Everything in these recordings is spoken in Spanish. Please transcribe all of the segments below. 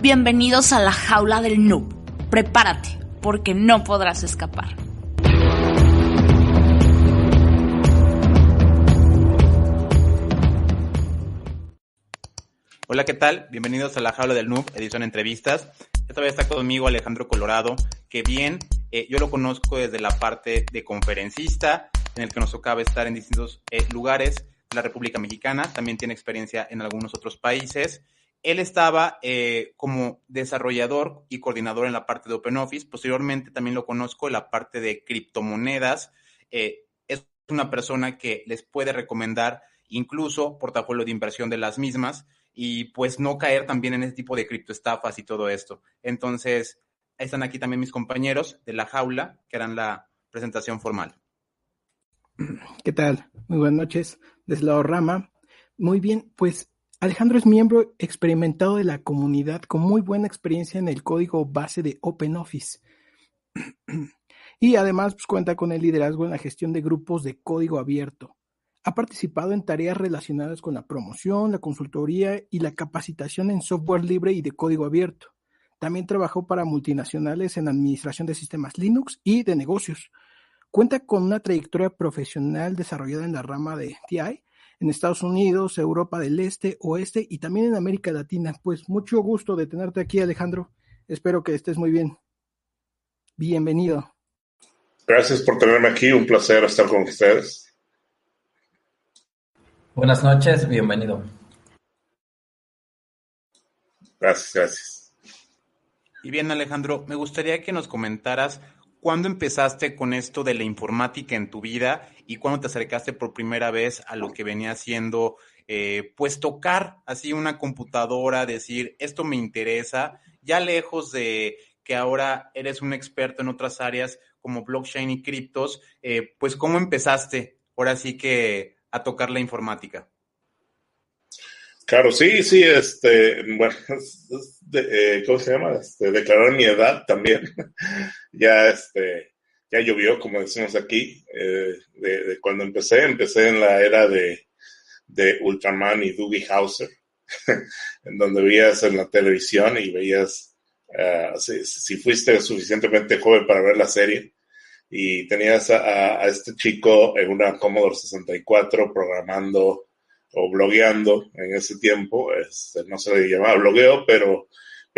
Bienvenidos a la jaula del noob. Prepárate, porque no podrás escapar. Hola, ¿qué tal? Bienvenidos a la jaula del noob, edición entrevistas. Esta vez está conmigo Alejandro Colorado, que bien, yo lo conozco desde la parte de conferencista, en el que nos tocaba estar en distintos lugares de la República Mexicana. También tiene experiencia en algunos otros países. Él estaba como desarrollador y coordinador en la parte de OpenOffice. Posteriormente también lo conozco en la parte de criptomonedas. Es una persona que les puede recomendar incluso portafolio de inversión de las mismas y pues no caer también en ese tipo de criptoestafas y todo esto. Entonces, están aquí también mis compañeros de la jaula que harán la presentación formal. ¿Qué tal? Muy buenas noches. Desde la Rama. Muy bien, pues Alejandro es miembro experimentado de la comunidad con muy buena experiencia en el código base de OpenOffice. Y además pues, cuenta con el liderazgo en la gestión de grupos de código abierto. Ha participado en tareas relacionadas con la promoción, la consultoría y la capacitación en software libre y de código abierto. También trabajó para multinacionales en administración de sistemas Linux y de negocios. Cuenta con una trayectoria profesional desarrollada en la rama de TI, en Estados Unidos, Europa del Este, Oeste y también en América Latina. Pues mucho gusto de tenerte aquí, Alejandro. Espero que estés muy bien. Bienvenido. Gracias por tenerme aquí, un placer estar con ustedes. Buenas noches, bienvenido. Gracias. Y bien, Alejandro, me gustaría que nos comentaras ¿cuándo empezaste con esto de la informática en tu vida y cuándo te acercaste por primera vez a lo que venía siendo, pues tocar así una computadora, decir, esto me interesa, ya lejos de que ahora eres un experto en otras áreas como blockchain y criptos, pues ¿cómo empezaste ahora sí que a tocar la informática? Claro, sí, bueno, ¿cómo se llama? Declarar mi edad también. ya llovió, como decimos aquí, de cuando empecé en la era de Ultraman y Doogie Howser, en donde veías en la televisión y veías, si fuiste suficientemente joven para ver la serie, y tenías a este chico en una Commodore 64 programando o blogueando en ese tiempo, no se le llamaba blogueo, pero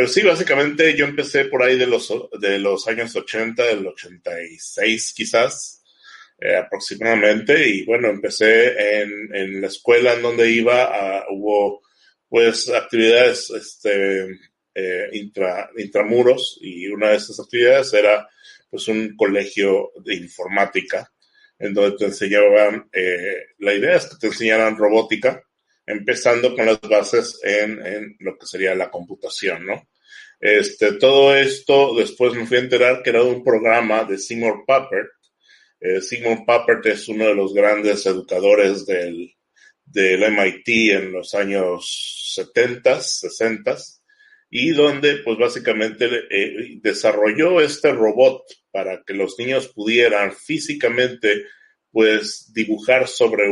sí, básicamente yo empecé por ahí de los años 80, del 86 quizás, aproximadamente, y bueno, empecé en la escuela en donde iba, hubo pues actividades intramuros, y una de esas actividades era pues un colegio de informática, en donde te enseñaban, la idea es que te enseñaran robótica, empezando con las bases en lo que sería la computación, ¿no? Todo esto, después me fui a enterar que era un programa de Seymour Papert. Seymour Papert es uno de los grandes educadores del MIT en los años 70, 60, y donde pues básicamente desarrolló este robot para que los niños pudieran físicamente pues dibujar sobre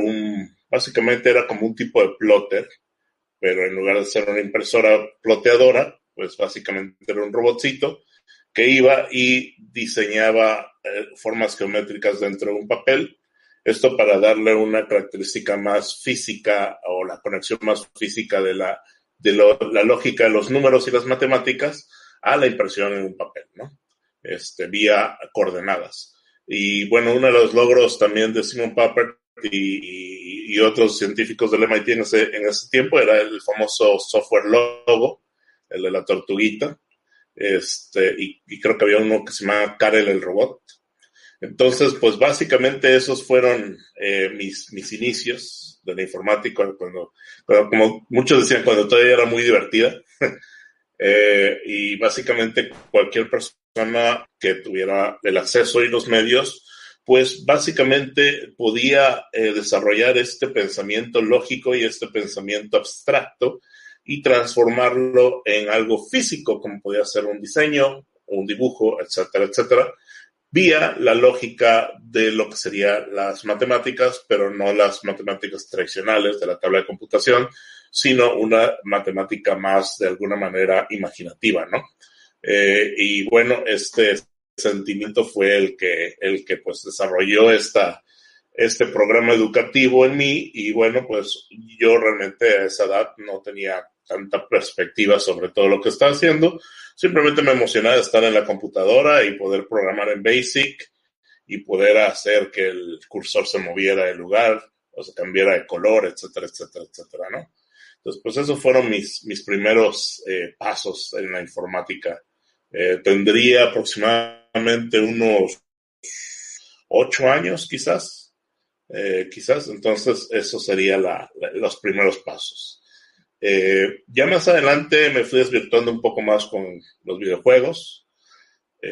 básicamente era como un tipo de plotter, pero en lugar de ser una impresora ploteadora, pues básicamente era un robotcito que iba y diseñaba formas geométricas dentro de un papel. Esto para darle una característica más física o la conexión más física de la lógica de los números y las matemáticas a la impresión en un papel, ¿no? Vía coordenadas. Y bueno, uno de los logros también de Seymour Papert y otros científicos del MIT en ese tiempo era el famoso software Logo, el de la tortuguita, y creo que había uno que se llamaba Karel el robot. Entonces, pues básicamente esos fueron mis inicios de la informática, cuando, como muchos decían, cuando todavía era muy divertida. Y básicamente cualquier persona que tuviera el acceso y los medios, pues básicamente podía desarrollar este pensamiento lógico y este pensamiento abstracto y transformarlo en algo físico, como podía ser un diseño, un dibujo, etcétera, etcétera, vía la lógica de lo que serían las matemáticas, pero no las matemáticas tradicionales de la tabla de computación, sino una matemática más de alguna manera imaginativa, ¿no? Y bueno, este sentimiento fue el que pues desarrolló este programa educativo en mí, y bueno, pues yo realmente a esa edad no tenía tanta perspectiva sobre todo lo que estaba haciendo, simplemente me emocionaba de estar en la computadora y poder programar en BASIC y poder hacer que el cursor se moviera de lugar o se cambiara de color, etcétera, etcétera, etcétera, ¿no? Entonces, pues esos fueron mis primeros pasos en la informática. Tendría aproximadamente unos 8 años, quizás, entonces eso sería los primeros pasos. Ya más adelante me fui desvirtuando un poco más con los videojuegos,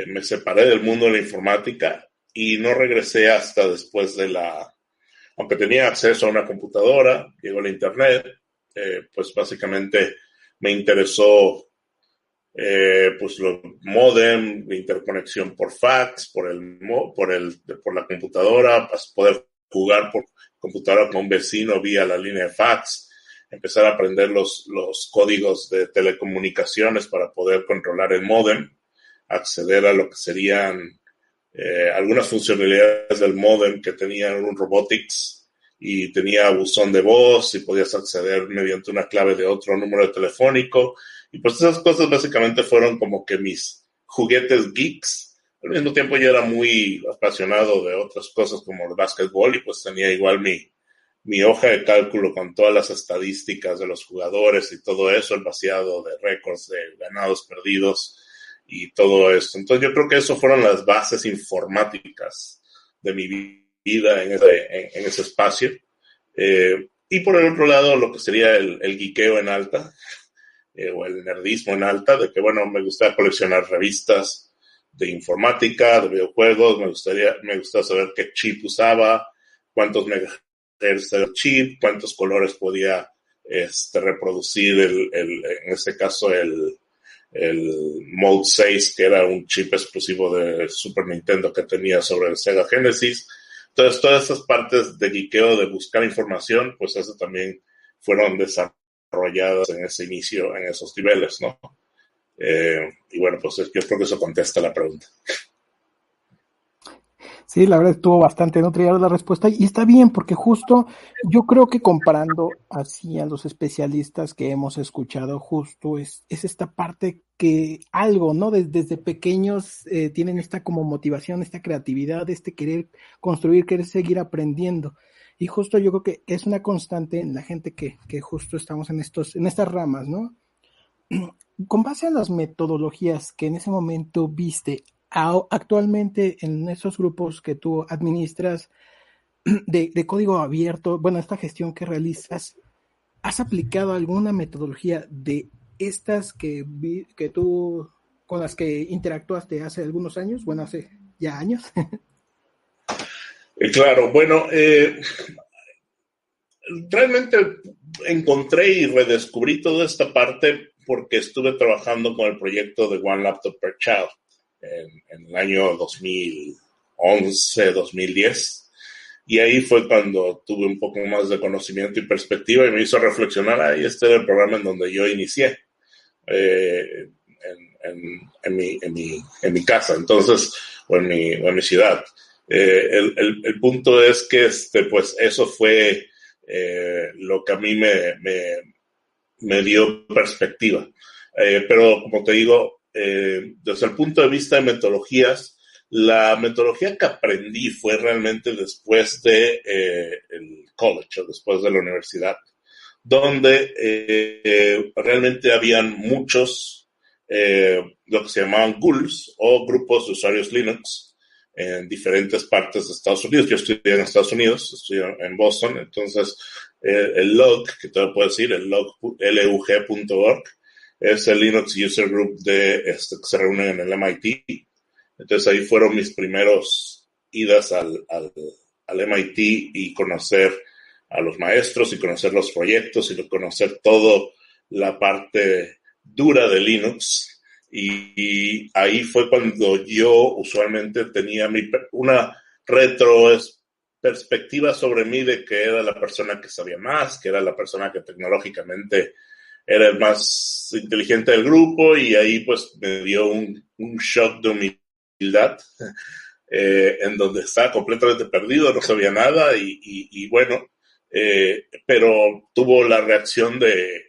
me separé del mundo de la informática y no regresé hasta después aunque tenía acceso a una computadora, llegó la internet, pues básicamente me interesó pues los modem, la interconexión por fax, por la computadora, para poder jugar por computadora con un vecino vía la línea de fax, empezar a aprender los códigos de telecomunicaciones para poder controlar el modem, acceder a lo que serían algunas funcionalidades del modem que tenían un robotics y tenía buzón de voz y podías acceder mediante una clave de otro número telefónico. Y pues esas cosas básicamente fueron como que mis juguetes geeks. Al mismo tiempo yo era muy apasionado de otras cosas como el básquetbol y pues tenía igual mi hoja de cálculo con todas las estadísticas de los jugadores y todo eso, el vaciado de récords de ganados, perdidos y todo esto. Entonces yo creo que eso fueron las bases informáticas de mi vida en ese espacio. Y por el otro lado, lo que sería el geekeo en alta, o el nerdismo en alta, de que, bueno, me gustaba coleccionar revistas de informática, de videojuegos, me gustaba saber qué chip usaba, cuántos megahertz era el chip, cuántos colores podía reproducir en este caso el Mode 6, que era un chip exclusivo de Super Nintendo que tenía sobre el Sega Genesis. Entonces, todas esas partes de geekeo, de buscar información, pues eso también fueron desarrolladas en ese inicio, en esos niveles, ¿no? Y bueno, pues yo creo que eso contesta la pregunta. Sí, la verdad estuvo bastante nutrida la respuesta y está bien porque justo yo creo que comparando así a los especialistas que hemos escuchado, justo es esta parte que algo, ¿no? Desde pequeños tienen esta como motivación, esta creatividad, querer construir, querer seguir aprendiendo. Y justo yo creo que es una constante en la gente que justo estamos en estas ramas, ¿no? Con base a las metodologías que en ese momento viste, actualmente en esos grupos que tú administras de código abierto, bueno, esta gestión que realizas, ¿has aplicado alguna metodología de estas que tú con las que interactuaste hace algunos años? Bueno, hace ya años. Claro, bueno, realmente encontré y redescubrí toda esta parte porque estuve trabajando con el proyecto de One Laptop Per Child en el año 2011, 2010. Y ahí fue cuando tuve un poco más de conocimiento y perspectiva y me hizo reflexionar, este era el programa en donde yo inicié, en mi casa, entonces, o en mi ciudad. El punto es que pues eso fue lo que a mí me dio perspectiva. Pero como te digo, desde el punto de vista de metodologías, la metodología que aprendí fue realmente después de el college, o después de la universidad, donde realmente habían muchos lo que se llamaban GULs o grupos de usuarios Linux en diferentes partes de Estados Unidos. Yo estudié en Estados Unidos, estudié en Boston, entonces el LUG, que te lo puedo decir, el LUG.org, es el Linux User Group que se reúnen en el MIT. Entonces ahí fueron mis primeros idas al MIT y conocer a los maestros y conocer los proyectos y conocer todo la parte dura de Linux. Y ahí fue cuando yo usualmente tenía una perspectiva sobre mí de que era la persona que sabía más, que era la persona que tecnológicamente era el más inteligente del grupo, y ahí pues me dio un shock de humildad, en donde estaba completamente perdido, no sabía nada, y bueno, pero tuvo la reacción de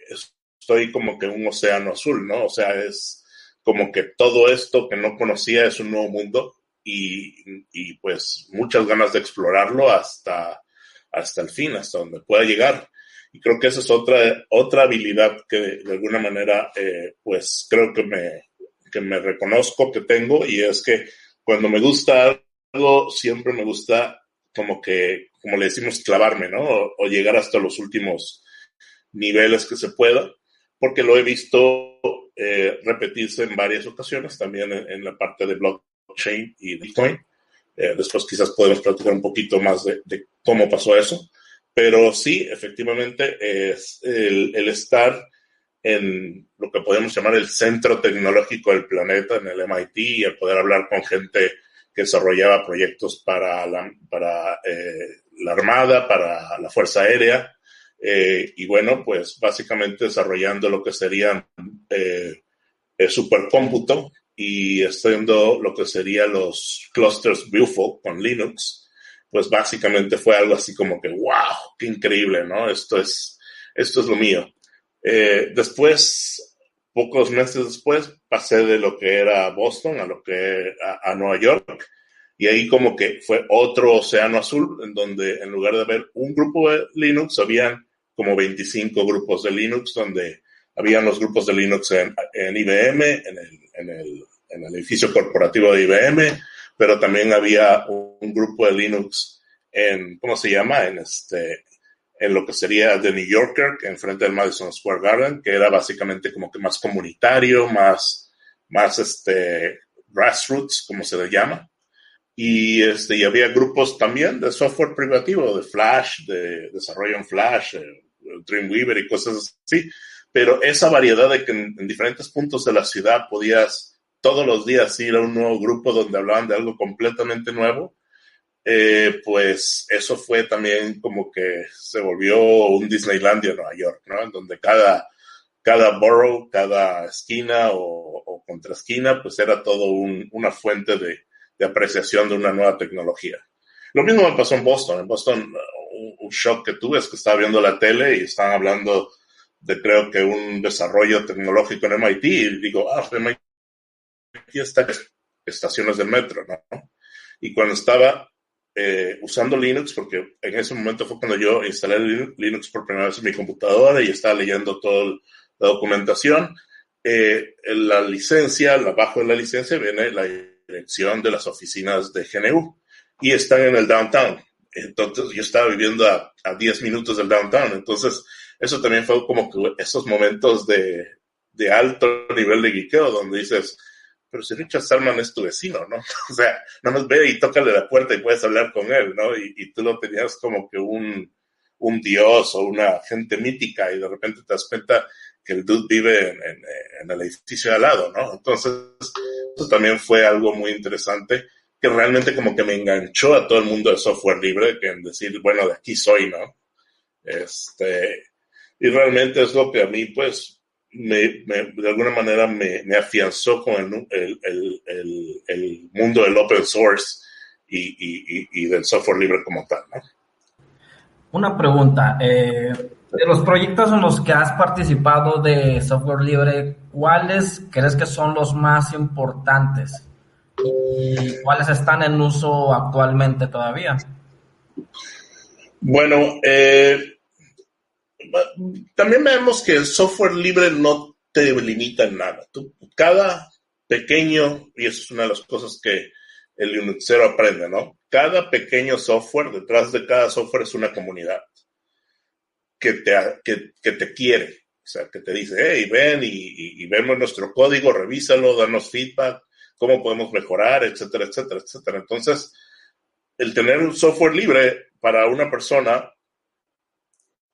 estoy como que en un océano azul, ¿no? O sea, es como que todo esto que no conocía es un nuevo mundo, y pues muchas ganas de explorarlo hasta el fin, hasta donde pueda llegar. Y creo que esa es otra habilidad que de alguna manera pues creo que me reconozco que tengo, y es que cuando me gusta algo siempre me gusta como le decimos, clavarme, ¿no? O llegar hasta los últimos niveles que se pueda, porque lo he visto repetirse en varias ocasiones, también en la parte de blockchain y Bitcoin. Después quizás podemos platicar un poquito más de cómo pasó eso, pero sí, efectivamente, es el estar en lo que podemos llamar el centro tecnológico del planeta, en el MIT, y el poder hablar con gente que desarrollaba proyectos para la Armada, para la Fuerza Aérea, y bueno, pues básicamente desarrollando lo que serían supercómputo, y haciendo lo que serían los clusters Beaufort con Linux. Pues básicamente fue algo así como que wow, qué increíble, ¿no? Esto es lo mío. Después, pocos meses después, pasé de lo que era Boston a Nueva York, y ahí como que fue otro océano azul, en donde en lugar de haber un grupo de Linux, habían como 25 grupos de Linux, donde habían los grupos de Linux en IBM, en el edificio corporativo de IBM, pero también había un grupo de Linux ¿cómo se llama? En lo que sería The New Yorker, que enfrente del Madison Square Garden, que era básicamente como que más comunitario, más grassroots, como se le llama. Y había grupos también de software privativo, de Flash, de desarrollo en Flash, Dreamweaver y cosas así. Pero esa variedad de que en diferentes puntos de la ciudad podías todos los días ir a un nuevo grupo donde hablaban de algo completamente nuevo, pues eso fue también como que se volvió un Disneylandia en Nueva York, ¿no? En donde cada borough, cada esquina o contraesquina, pues era todo una fuente de apreciación de una nueva tecnología. Lo mismo me pasó en Boston. En Boston, un shock que tuve es que estaba viendo la tele y estaban hablando de, creo que, un desarrollo tecnológico en MIT, y digo, MIT está en estaciones del metro, ¿no? Y cuando estaba usando Linux, porque en ese momento fue cuando yo instalé Linux por primera vez en mi computadora y estaba leyendo toda la documentación, la licencia, abajo de la licencia viene la dirección de las oficinas de GNU, y están en el downtown. Entonces yo estaba viviendo a 10 minutos del downtown. Entonces eso también fue como que esos momentos de alto nivel de geekeo, donde dices, pero si Richard Stallman es tu vecino, ¿no? O sea, nada más ve y tócale la puerta y puedes hablar con él, ¿no? Y tú lo tenías como que un dios o una gente mítica, y de repente te das cuenta que el dude vive en el edificio de al lado, ¿no? Entonces, eso también fue algo muy interesante, que realmente como que me enganchó a todo el mundo de software libre, que en decir, bueno, de aquí soy, ¿no? Y realmente es lo que a mí, pues, de alguna manera me afianzó con el mundo del open source y del software libre como tal, ¿no? Una pregunta, de los proyectos en los que has participado de software libre, ¿cuáles crees que son los más importantes? ¿Y cuáles están en uso actualmente todavía? Bueno, también vemos que el software libre no te limita en nada. Cada pequeño, y eso es una de las cosas que el Linuxero aprende, ¿no? Cada pequeño software, detrás de cada software es una comunidad que te quiere. O sea, que te dice, hey, ven y vemos nuestro código, revísalo, danos feedback, cómo podemos mejorar, etcétera, etcétera, etcétera. Entonces, el tener un software libre para una persona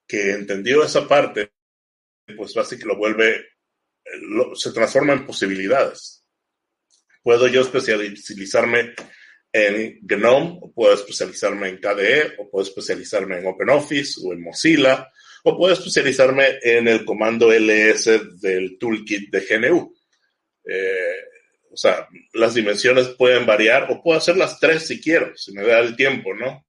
que entendió esa parte, pues básicamente se transforma en posibilidades. Puedo yo especializarme en GNOME, o puedo especializarme en KDE, o puedo especializarme en OpenOffice o en Mozilla, o puedo especializarme en el comando ls del toolkit de GNU. O sea, las dimensiones pueden variar, o puedo hacer las tres si quiero, si me da el tiempo, ¿no?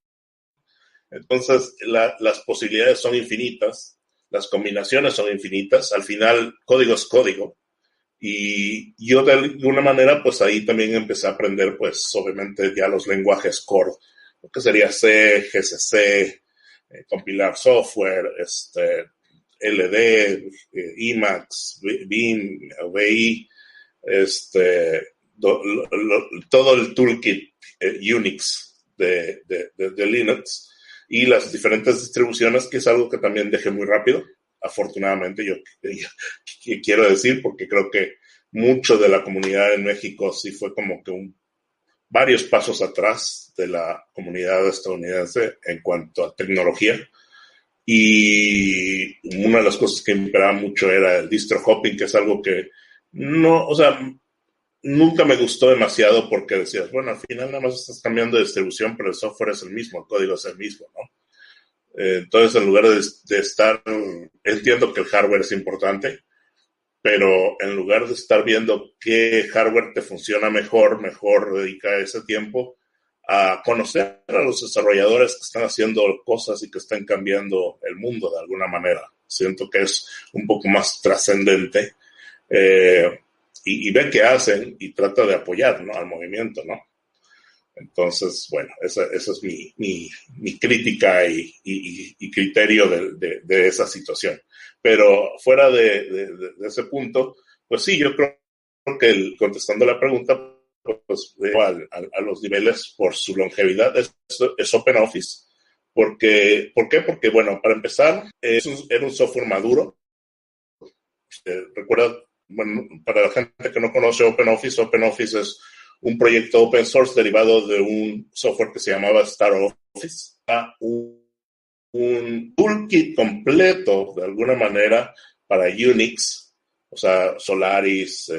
Entonces, las posibilidades son infinitas, las combinaciones son infinitas, al final, código es código. Y yo de alguna manera, pues ahí también empecé a aprender, pues obviamente ya los lenguajes core, lo que sería C, GCC, compilar software, LD, Emacs, Vim, VI, todo el toolkit Unix de Linux y las diferentes distribuciones, que es algo que también dejé muy rápido. Afortunadamente, yo quiero decir, porque creo que mucho de la comunidad en México sí fue como que varios pasos atrás de la comunidad estadounidense en cuanto a tecnología. Y una de las cosas que me imperaba mucho era el distro hopping, que es algo que no, o sea, nunca me gustó demasiado, porque decías, bueno, al final nada más estás cambiando de distribución, pero el software es el mismo, el código es el mismo, ¿no? Entonces, en lugar de estar, entiendo que el hardware es importante, pero en lugar de estar viendo qué hardware te funciona mejor dedica ese tiempo a conocer a los desarrolladores que están haciendo cosas y que están cambiando el mundo de alguna manera. Siento que es un poco más trascendente, y ve qué hacen y trata de apoyar, ¿no?, al movimiento, ¿no? Entonces, bueno, esa es mi crítica y criterio de esa situación. Pero fuera de ese punto, pues sí, yo creo que contestando la pregunta, pues a los niveles por su longevidad es OpenOffice. ¿Por qué? Porque, bueno, para empezar, era un software maduro. Recuerda, bueno, para la gente que no conoce OpenOffice es un proyecto open source derivado de un software que se llamaba StarOffice, un toolkit completo, de alguna manera, para Unix, o sea, Solaris,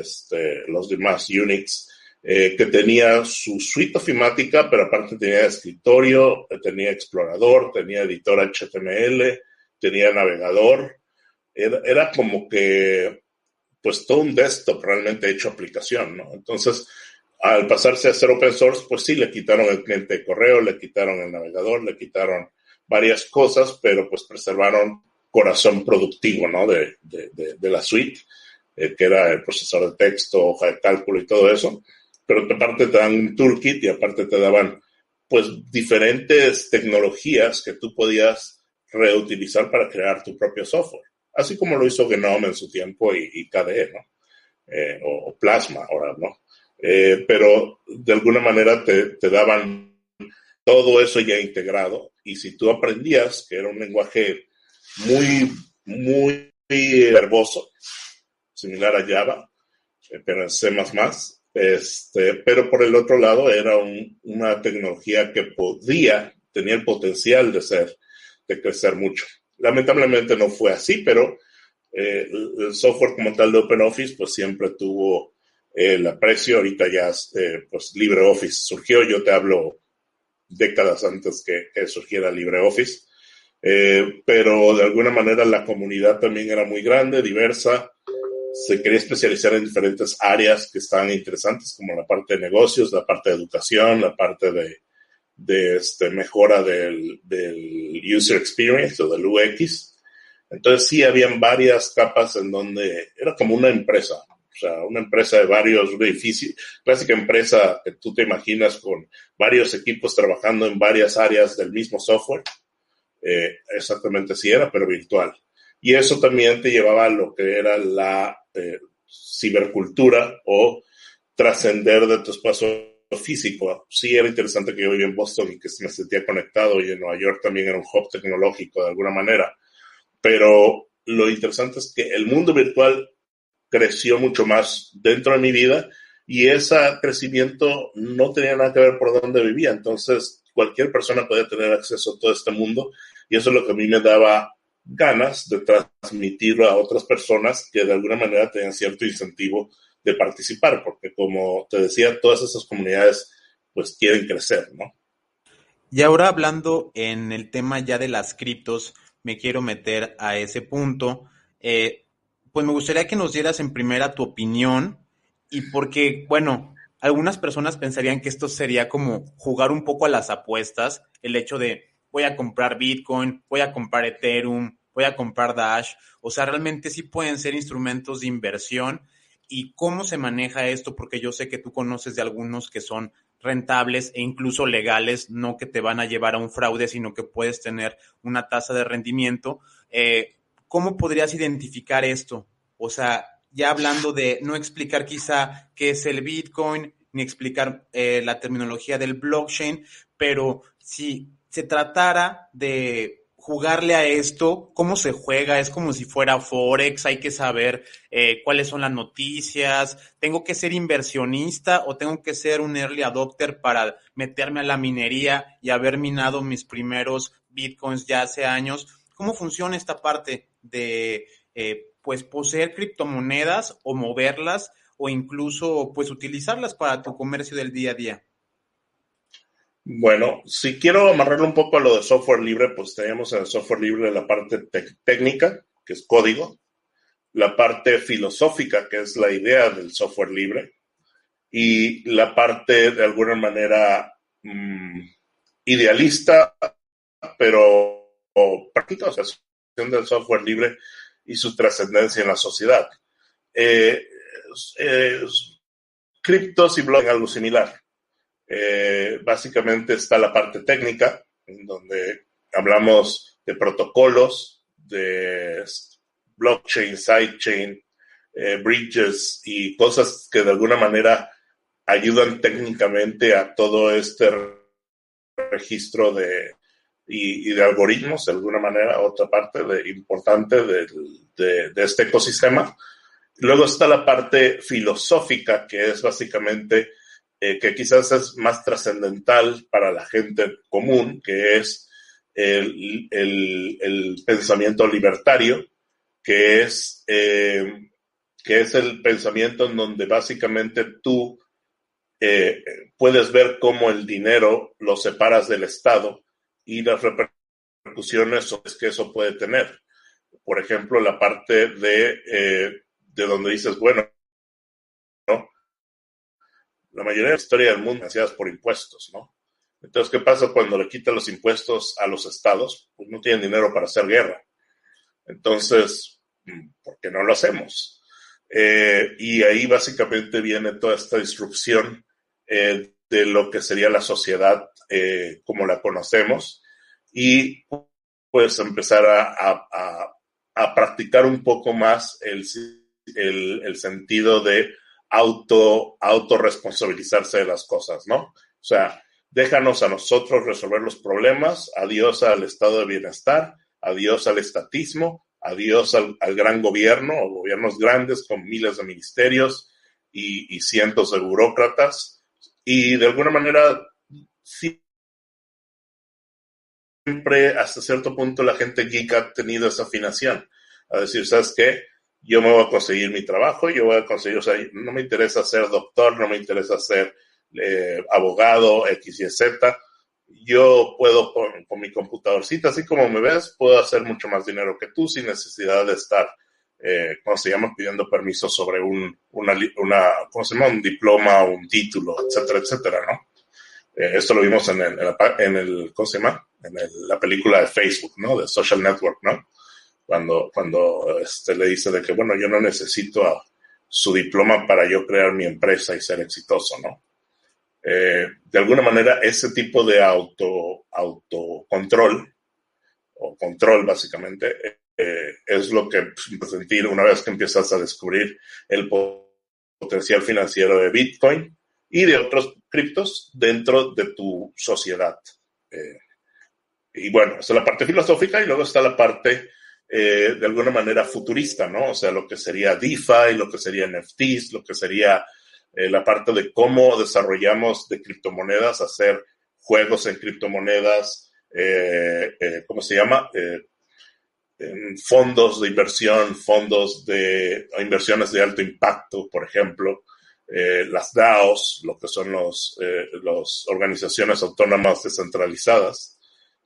los demás Unix, que tenía su suite ofimática, pero aparte tenía escritorio, tenía explorador, tenía editor HTML, tenía navegador. Era como que, pues, todo un desktop realmente hecho aplicación, ¿no? Entonces, al pasarse a ser open source, pues sí, le quitaron el cliente de correo, le quitaron el navegador, le quitaron varias cosas, pero pues preservaron corazón productivo, ¿no?, de la suite, que era el procesador de texto, hoja de cálculo y todo eso. Pero aparte te dan un toolkit y aparte te daban, pues, diferentes tecnologías que tú podías reutilizar para crear tu propio software. Así como lo hizo GNOME en su tiempo y KDE, ¿no? O Plasma ahora, ¿no? Pero de alguna manera te daban todo eso ya integrado, y si tú aprendías, que era un lenguaje muy, muy verboso, similar a Java, pero en C++, pero por el otro lado era una tecnología que tenía el potencial de crecer mucho. Lamentablemente no fue así, pero el software como tal de OpenOffice pues siempre tuvo el aprecio. Ahorita ya pues LibreOffice surgió, yo te hablo décadas antes que surgiera LibreOffice, pero de alguna manera la comunidad también era muy grande, diversa, se quería especializar en diferentes áreas que estaban interesantes, como la parte de negocios, la parte de educación, la parte de mejora del user experience o del UX. Entonces sí habían varias capas en donde era como una empresa, o sea, una empresa de varios edificios, clásica empresa que tú te imaginas con varios equipos trabajando en varias áreas del mismo software. Exactamente así era, pero virtual. Y eso también te llevaba a lo que era la cibercultura o trascender de tu espacio físico. Sí era interesante que yo vivía en Boston y que me sentía conectado, y en Nueva York también era un hub tecnológico de alguna manera. Pero lo interesante es que el mundo virtual creció mucho más dentro de mi vida, y ese crecimiento no tenía nada que ver por dónde vivía. Entonces, cualquier persona podía tener acceso a todo este mundo, y eso es lo que a mí me daba ganas de transmitirlo a otras personas que de alguna manera tenían cierto incentivo de participar, porque como te decía, todas esas comunidades pues quieren crecer, ¿no? Y ahora hablando en el tema ya de las criptos, me quiero meter a ese punto. Pues me gustaría que nos dieras en primera tu opinión y porque, bueno, algunas personas pensarían que esto sería como jugar un poco a las apuestas, el hecho de voy a comprar Bitcoin, voy a comprar Ethereum, voy a comprar Dash, o sea, realmente sí pueden ser instrumentos de inversión. ¿Y cómo se maneja esto? Porque yo sé que tú conoces de algunos que son rentables e incluso legales, no que te van a llevar a un fraude, sino que puedes tener una tasa de rendimiento. ¿Cómo podrías identificar esto? O sea, ya hablando de no explicar quizá qué es el Bitcoin, ni explicar la terminología del blockchain, pero si se tratara de jugarle a esto, ¿cómo se juega? Es como si fuera Forex, hay que saber cuáles son las noticias, ¿tengo que ser inversionista o tengo que ser un early adopter para meterme a la minería y haber minado mis primeros Bitcoins ya hace años? ¿Cómo funciona esta parte de pues poseer criptomonedas o moverlas o incluso pues utilizarlas para tu comercio del día a día? Bueno, si quiero amarrarlo un poco a lo de software libre, pues tenemos en el software libre la parte técnica, que es código, la parte filosófica, que es la idea del software libre, y la parte de alguna manera idealista, pero práctica, o sea, del software libre y su trascendencia en la sociedad. Criptos y blockchain, algo similar. Básicamente está la parte técnica, en donde hablamos de protocolos, de blockchain, sidechain, bridges y cosas que de alguna manera ayudan técnicamente a todo este registro y de algoritmos, de alguna manera, otra parte importante de este ecosistema. Luego está la parte filosófica, que es básicamente que quizás es más trascendental para la gente común, que es el pensamiento libertario, que es el pensamiento en donde básicamente tú puedes ver cómo el dinero lo separas del Estado y las repercusiones que eso puede tener. Por ejemplo, la parte de donde dices, bueno, ¿no? La mayoría de la historia del mundo es financiada por impuestos, ¿no? Entonces, ¿qué pasa cuando le quitan los impuestos a los estados? Pues no tienen dinero para hacer guerra. Entonces, ¿por qué no lo hacemos? Y ahí básicamente viene toda esta disrupción de lo que sería la sociedad como la conocemos y pues empezar a practicar un poco más el sentido de autorresponsabilizarse de las cosas, ¿no? O sea, déjanos a nosotros resolver los problemas, adiós al estado de bienestar, adiós al estatismo, adiós al gran gobierno o gobiernos grandes con miles de ministerios y cientos de burócratas. Y de alguna manera, siempre hasta cierto punto la gente geek ha tenido esa afinación a decir, ¿sabes qué? Yo me voy a conseguir mi trabajo, yo voy a conseguir, o sea, no me interesa ser doctor, no me interesa ser abogado, X, Y, Z. Yo puedo con mi computadorcita, así como me ves, puedo hacer mucho más dinero que tú sin necesidad de estar, ¿cómo se llama? Pidiendo permiso sobre ¿cómo se llama? Un diploma, un título, etcétera, etcétera, ¿no? Esto lo vimos en el ¿cómo se llama? La película de Facebook, ¿no? De Social Network, ¿no? Cuando le dice de que, bueno, yo no necesito su diploma para yo crear mi empresa y ser exitoso, ¿no? De alguna manera, ese tipo de autocontrol, o control básicamente, es lo que sentir una vez que empiezas a descubrir el potencial financiero de Bitcoin y de otros criptos dentro de tu sociedad. Y bueno, esa es la parte filosófica y luego está la parte de alguna manera futurista, ¿no? O sea, lo que sería DeFi, lo que sería NFTs, lo que sería la parte de cómo desarrollamos de criptomonedas, hacer juegos en criptomonedas, ¿cómo se llama? Fondos de inversión, fondos de inversiones de alto impacto, por ejemplo, las DAOs, lo que son las organizaciones autónomas descentralizadas,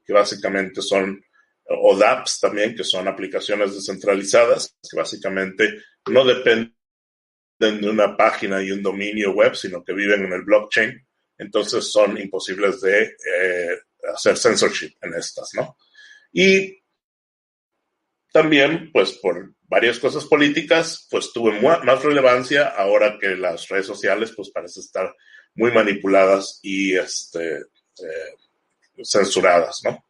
que básicamente son, o dApps también, que son aplicaciones descentralizadas, que básicamente no dependen de una página y un dominio web, sino que viven en el blockchain. Entonces son imposibles de hacer censorship en estas, ¿no? Y también, pues por varias cosas políticas, pues tuvo más relevancia ahora que las redes sociales, pues parecen estar muy manipuladas y censuradas, ¿no?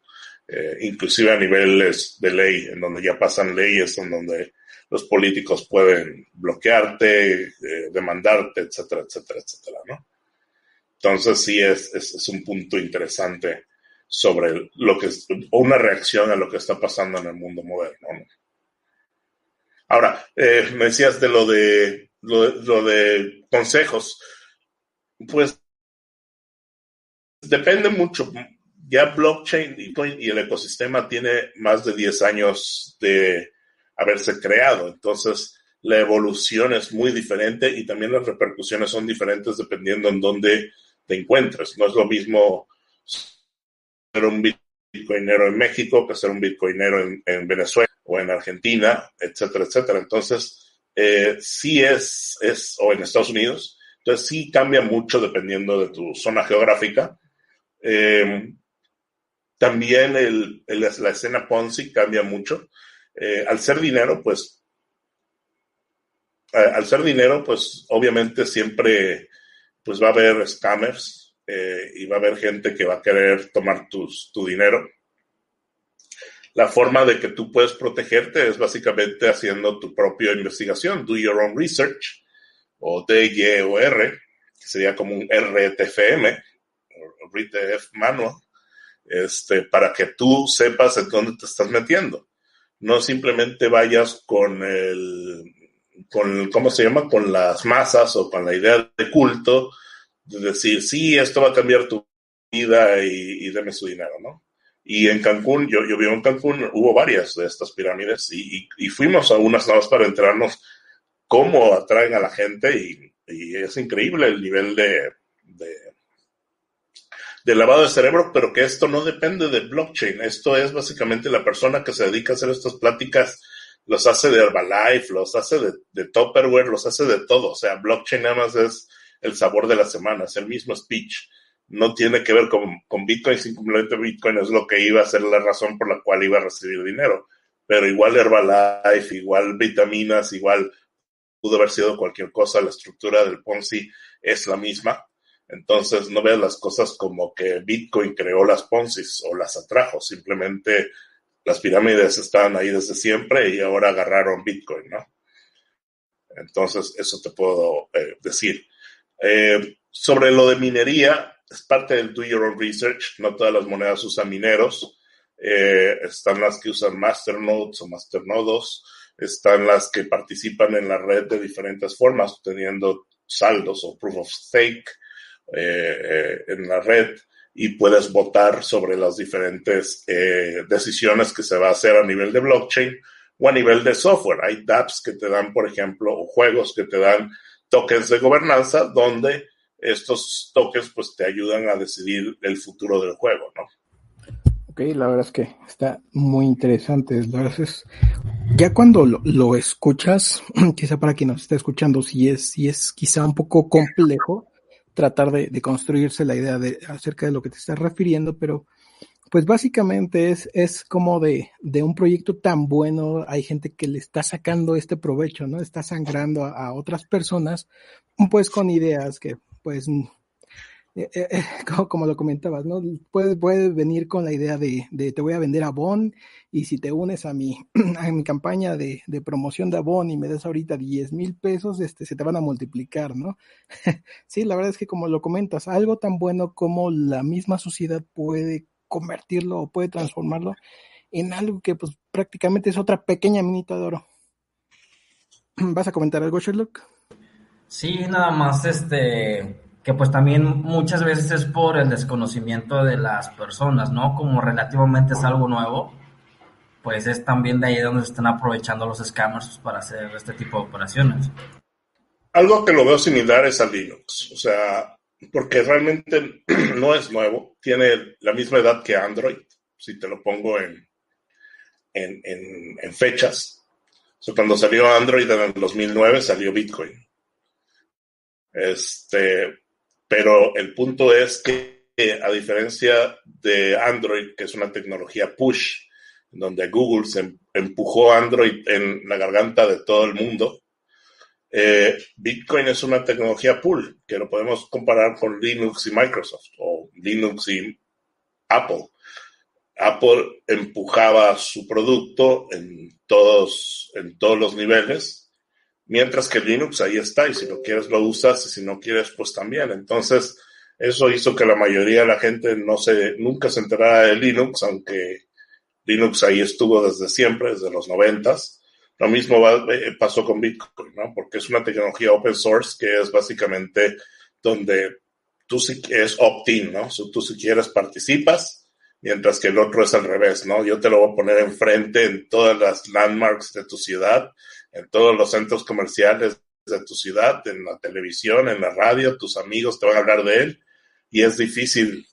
Inclusive a niveles de ley, en donde ya pasan leyes, en donde los políticos pueden bloquearte, demandarte, etcétera, etcétera, etcétera, ¿no? Entonces sí es un punto interesante sobre lo que es, o una reacción a lo que está pasando en el mundo moderno, ¿no? Ahora, me decías de lo de consejos. Pues depende mucho. Ya blockchain y el ecosistema tiene más de 10 años de haberse creado. Entonces, la evolución es muy diferente y también las repercusiones son diferentes dependiendo en dónde te encuentres. No es lo mismo ser un bitcoinero en México que ser un bitcoinero en Venezuela o en Argentina, etcétera, etcétera. Entonces, sí o en Estados Unidos. Entonces, sí cambia mucho dependiendo de tu zona geográfica. También la escena Ponzi cambia mucho. Al ser dinero, pues obviamente siempre pues va a haber scammers y va a haber gente que va a querer tomar tu dinero. La forma de que tú puedes protegerte es básicamente haciendo tu propia investigación, do your own research, o DYOR, que sería como un RTFM, o RTF manual, para que tú sepas en dónde te estás metiendo. No simplemente vayas con ¿cómo se llama? Con las masas o con la idea de culto, de decir, sí, esto va a cambiar tu vida y deme su dinero, ¿no? Y en Cancún, yo vivo en Cancún, hubo varias de estas pirámides y fuimos a unas nada más para enterarnos cómo atraen a la gente y es increíble el nivel de lavado de cerebro, pero que esto no depende de blockchain. Esto es básicamente la persona que se dedica a hacer estas pláticas, los hace de Herbalife, los hace de Tupperware, los hace de todo. O sea, blockchain nada más es el sabor de la semana, es el mismo speech. No tiene que ver con Bitcoin, simplemente Bitcoin es lo que iba a ser la razón por la cual iba a recibir dinero. Pero igual Herbalife, igual vitaminas, igual pudo haber sido cualquier cosa, la estructura del Ponzi es la misma. Entonces no veas las cosas como que Bitcoin creó las Ponzis o las atrajo, simplemente las pirámides estaban ahí desde siempre y ahora agarraron Bitcoin, ¿no? Entonces eso te puedo decir. Sobre lo de minería, es parte del do your own research, no todas las monedas usan mineros, están las que usan masternodes o masternodos, están las que participan en la red de diferentes formas, teniendo saldos o proof of stake, en la red y puedes votar sobre las diferentes decisiones que se va a hacer a nivel de blockchain o a nivel de software. Hay dApps que te dan, por ejemplo, o juegos que te dan tokens de gobernanza donde estos tokens pues te ayudan a decidir el futuro del juego, ¿no? Ok, la verdad es que está muy interesante. La verdad es, ya cuando lo escuchas, quizá para quien nos está escuchando, si es quizá un poco complejo tratar de construirse la idea acerca de lo que te estás refiriendo, pero pues básicamente es como de un proyecto tan bueno, hay gente que le está sacando este provecho, ¿no? Está sangrando a otras personas, pues con ideas que pues como lo comentabas, ¿no? Puedes venir con la idea de te voy a vender Avon y si te unes a mi campaña de promoción de Avon y me das ahorita 10,000 pesos, se te van a multiplicar, ¿no? Sí, la verdad es que como lo comentas, algo tan bueno como la misma sociedad puede convertirlo o puede transformarlo en algo que pues prácticamente es otra pequeña minita de oro. ¿Vas a comentar algo, Sherlock? Sí, nada más que pues también muchas veces es por el desconocimiento de las personas, ¿no? Como relativamente es algo nuevo, pues es también de ahí donde se están aprovechando los scammers para hacer este tipo de operaciones. Algo que lo veo similar es a Linux, o sea, porque realmente no es nuevo, tiene la misma edad que Android, si te lo pongo en fechas. O sea, cuando salió Android en el 2009 salió Bitcoin. Pero el punto es que a diferencia de Android, que es una tecnología push, donde Google se empujó Android en la garganta de todo el mundo, Bitcoin es una tecnología pull, que lo podemos comparar con Linux y Microsoft, o Linux y Apple. Apple empujaba su producto en todos los niveles, mientras que Linux ahí está, y si lo quieres lo usas, y si no quieres, pues también. Entonces, eso hizo que la mayoría de la gente nunca se enterara de Linux, aunque Linux ahí estuvo desde siempre, desde los 90s. Lo mismo pasó con Bitcoin, ¿no? Porque es una tecnología open source que es básicamente donde tú sí es opt-in, ¿no? Tú si quieres participas, mientras que el otro es al revés, ¿no? Yo te lo voy a poner enfrente en todas las landmarks de tu ciudad, en todos los centros comerciales de tu ciudad, en la televisión, en la radio, tus amigos te van a hablar de él, y es difícil,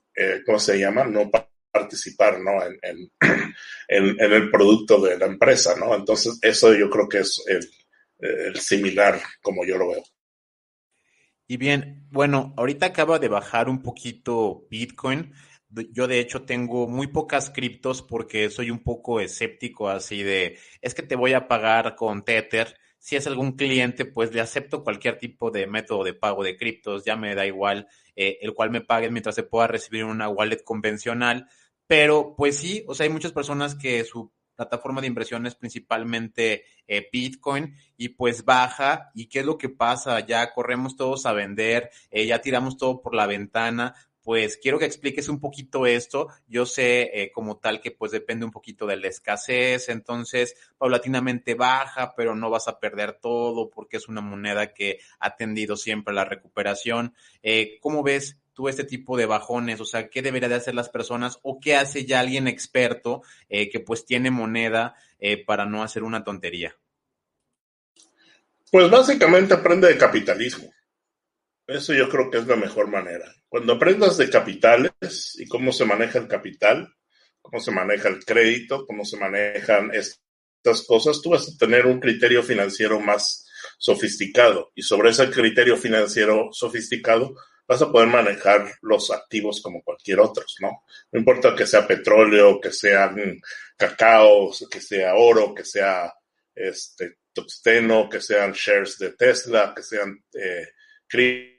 ¿cómo se llama? No participar, ¿no? En el producto de la empresa, ¿no? Entonces, eso yo creo que es el similar, como yo lo veo. Y bien, bueno, ahorita acaba de bajar un poquito Bitcoin. Yo de hecho tengo muy pocas criptos porque soy un poco escéptico así de, es que te voy a pagar con Tether. Si es algún cliente, pues le acepto cualquier tipo de método de pago de criptos, ya me da igual el cual me paguen mientras se pueda recibir en una wallet convencional. Pero pues sí, o sea, hay muchas personas que su plataforma de inversión es principalmente Bitcoin y pues baja. ¿Y qué es lo que pasa? Ya corremos todos a vender, ya tiramos todo por la ventana. Pues quiero que expliques un poquito esto. Yo sé como tal que pues depende un poquito de la escasez, entonces paulatinamente baja, pero no vas a perder todo porque es una moneda que ha tendido siempre a la recuperación. ¿Cómo ves tú este tipo de bajones? O sea, ¿qué deberían de hacer las personas o qué hace ya alguien experto que pues tiene moneda para no hacer una tontería? Pues básicamente aprende de capitalismo. Eso yo creo que es la mejor manera. Cuando aprendas de capitales y cómo se maneja el capital, cómo se maneja el crédito, cómo se manejan estas cosas, tú vas a tener un criterio financiero más sofisticado. Y sobre ese criterio financiero sofisticado vas a poder manejar los activos como cualquier otro, ¿no? No importa que sea petróleo, que sean cacao, que sea oro, que sea tungsteno, que sean shares de Tesla, que sean criptos,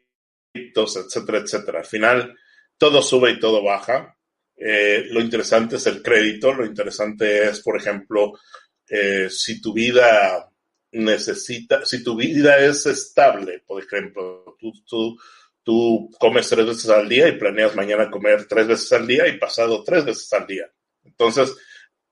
etcétera, etcétera. Al final, todo sube y todo baja. Lo interesante es el crédito. Lo interesante es, por ejemplo, si tu vida es estable, por ejemplo, tú comes 3 veces al día y planeas mañana comer 3 veces al día y pasado 3 veces al día. Entonces,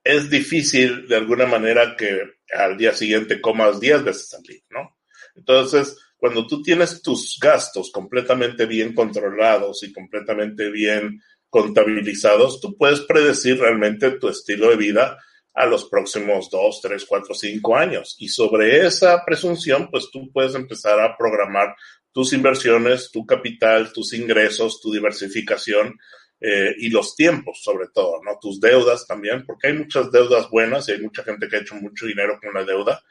es difícil de alguna manera que al día siguiente comas 10 veces al día, ¿no? Entonces, cuando tú tienes tus gastos completamente bien controlados y completamente bien contabilizados, tú puedes predecir realmente tu estilo de vida a los próximos 2, 3, 4, 5 años. Y sobre esa presunción, pues tú puedes empezar a programar tus inversiones, tu capital, tus ingresos, tu diversificación y los tiempos, sobre todo, ¿no? Tus deudas también, porque hay muchas deudas buenas y hay mucha gente que ha hecho mucho dinero con la deuda,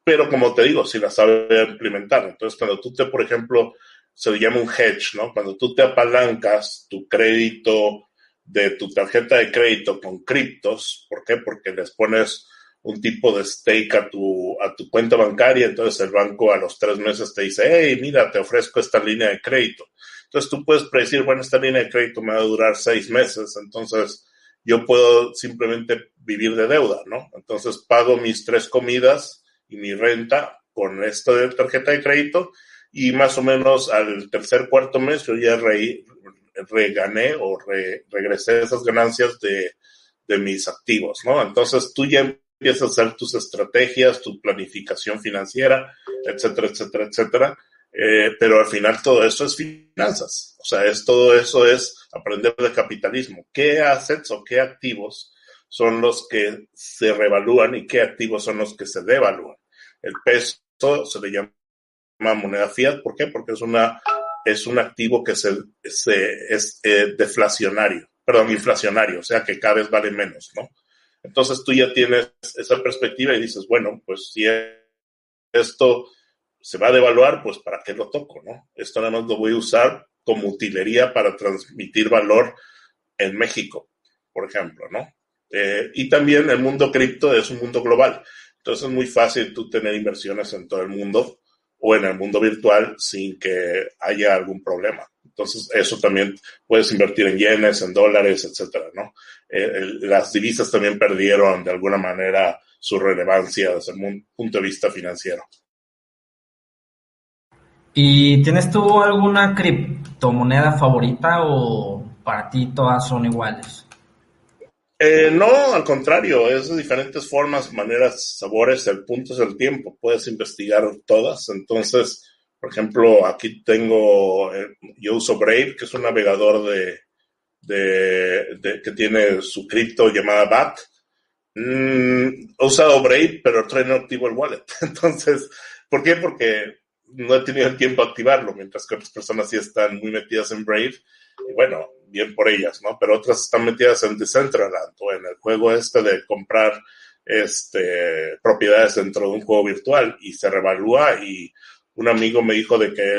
pero como te digo, si la sabe implementar. Entonces, cuando tú por ejemplo, se le llama un hedge, ¿no? Cuando tú te apalancas tu crédito de tu tarjeta de crédito con criptos, ¿por qué? Porque les pones un tipo de stake a tu cuenta bancaria, entonces el banco a los 3 meses te dice, hey, mira, te ofrezco esta línea de crédito. Entonces tú puedes predecir, bueno, esta línea de crédito me va a durar 6 meses, entonces yo puedo simplemente vivir de deuda, ¿no? Entonces pago mis 3 comidas y mi renta con esta de tarjeta de crédito y más o menos al tercer, cuarto mes yo ya regané o regresé esas ganancias de mis activos, ¿no? Entonces tú ya empiezas a hacer tus estrategias, tu planificación financiera, etcétera, etcétera, etcétera. Pero al final todo eso es finanzas. O sea, todo eso es aprender de capitalismo. ¿Qué assets o qué activos son los que se revalúan y qué activos son los que se devalúan? El peso se le llama moneda fiat. ¿Por qué? Porque es un activo que es inflacionario, o sea que cada vez vale menos, ¿no? Entonces tú ya tienes esa perspectiva y dices, bueno, pues si esto se va a devaluar, pues ¿para qué lo toco, no? Esto nada más lo voy a usar como utilería para transmitir valor en México, por ejemplo, ¿no? Y también el mundo cripto es un mundo global. Entonces es muy fácil tú tener inversiones en todo el mundo o en el mundo virtual sin que haya algún problema. Entonces eso también puedes invertir en yenes, en dólares, etcétera, ¿no? Las divisas también perdieron de alguna manera su relevancia desde el punto de vista financiero. ¿Y tienes tú alguna criptomoneda favorita o para ti todas son iguales? No, al contrario, es de diferentes formas, maneras, sabores. El punto es el tiempo. Puedes investigar todas. Entonces, por ejemplo, aquí yo uso Brave, que es un navegador que tiene su cripto llamada BAT. He usado Brave, pero trae no activo el wallet. Entonces, ¿por qué? Porque no he tenido el tiempo de activarlo, mientras que otras personas sí están muy metidas en Brave. Y bueno, bien por ellas, ¿no? Pero otras están metidas en Decentraland o en el juego de comprar propiedades dentro de un juego virtual y se revalúa. Y un amigo me dijo de que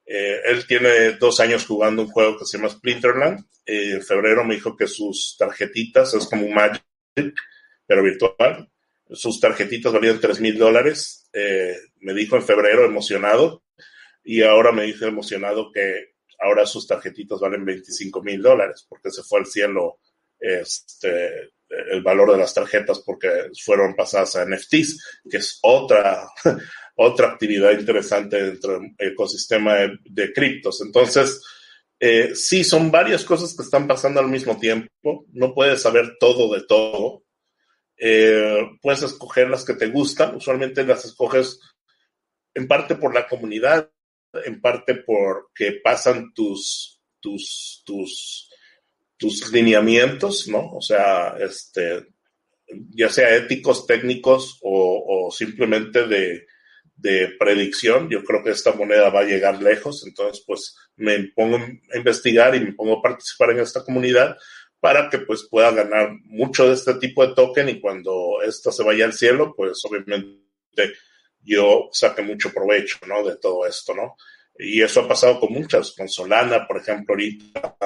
él tiene 2 años jugando un juego que se llama Splinterland. En febrero me dijo que sus tarjetitas, es como un Magic, pero virtual, sus tarjetitas valían $3,000. Me dijo en febrero emocionado, y ahora me dice emocionado que ahora sus tarjetitas valen $25,000 porque se fue al cielo el valor de las tarjetas porque fueron pasadas a NFTs, que es otra actividad interesante dentro del ecosistema de criptos. Entonces, sí, son varias cosas que están pasando al mismo tiempo. No puedes saber todo de todo. Puedes escoger las que te gustan. Usualmente las escoges en parte por la comunidad, en parte porque pasan tus lineamientos, ¿no? O sea, ya sea éticos, técnicos o simplemente de predicción. Yo creo que esta moneda va a llegar lejos, entonces pues me pongo a investigar y me pongo a participar en esta comunidad para que pues pueda ganar mucho de este tipo de token, y cuando esto se vaya al cielo, pues obviamente yo saque mucho provecho, ¿no? De todo esto, ¿no? Y eso ha pasado con muchas, con Solana, por ejemplo, ahorita,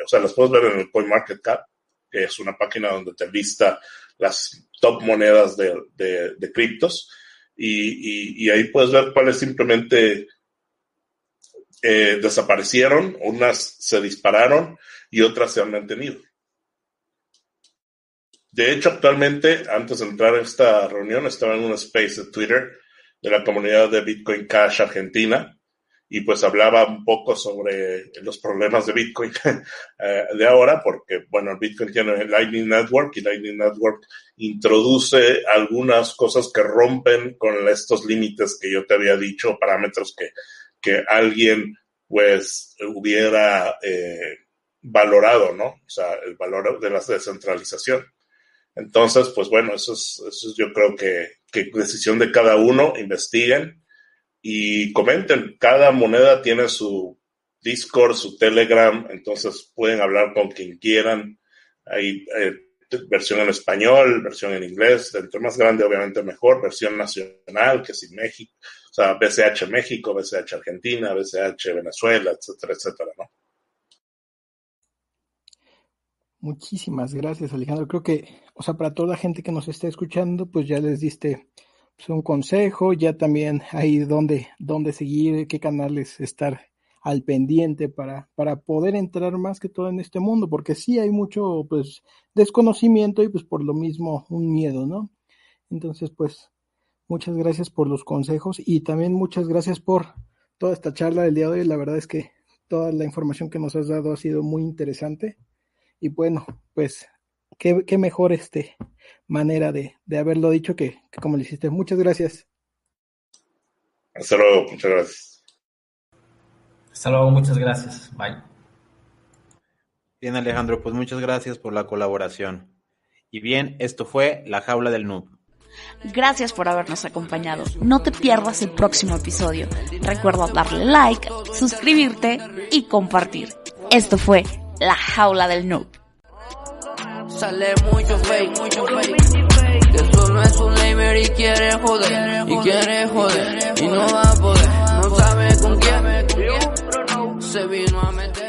o sea, las puedes ver en el CoinMarketCap, que es una página donde te lista las top monedas de criptos, y ahí puedes ver cuáles simplemente desaparecieron, unas se dispararon y otras se han mantenido. De hecho, actualmente, antes de entrar a esta reunión, estaba en un space de Twitter de la comunidad de Bitcoin Cash Argentina, y pues hablaba un poco sobre los problemas de Bitcoin de ahora, porque, bueno, Bitcoin tiene Lightning Network, y Lightning Network introduce algunas cosas que rompen con estos límites que yo te había dicho, parámetros que alguien, pues, hubiera valorado, ¿no? O sea, el valor de la descentralización. Entonces, pues bueno, eso es yo creo que decisión de cada uno. Investiguen y comenten. Cada moneda tiene su Discord, su Telegram, entonces pueden hablar con quien quieran. Hay versión en español, versión en inglés, entre más grande obviamente mejor, versión nacional, que es en México, o sea, BCH México, BCH Argentina, BCH Venezuela, etcétera, etcétera, ¿no? Muchísimas gracias, Alejandro. Creo que, o sea, para toda la gente que nos está escuchando, pues ya les diste pues, un consejo, ya también ahí dónde seguir, qué canales estar al pendiente para poder entrar más que todo en este mundo, porque sí hay mucho, pues, desconocimiento y pues por lo mismo un miedo, ¿no? Entonces, pues, muchas gracias por los consejos y también muchas gracias por toda esta charla del día de hoy. La verdad es que toda la información que nos has dado ha sido muy interesante. Y bueno, pues qué mejor manera de haberlo dicho que como lo hiciste. Muchas gracias. Hasta luego, muchas gracias. Hasta luego, muchas gracias. Bye. Bien, Alejandro, pues muchas gracias por la colaboración. Y bien, esto fue La Jaula del Noob. Gracias por habernos acompañado. No te pierdas el próximo episodio. Recuerda darle like, suscribirte y compartir. Esto fue La Jaula del Noob. Sale mucho fake, que solo es un lamer y quiere joder, y no va a poder, no sabe con quién, se vino a meter.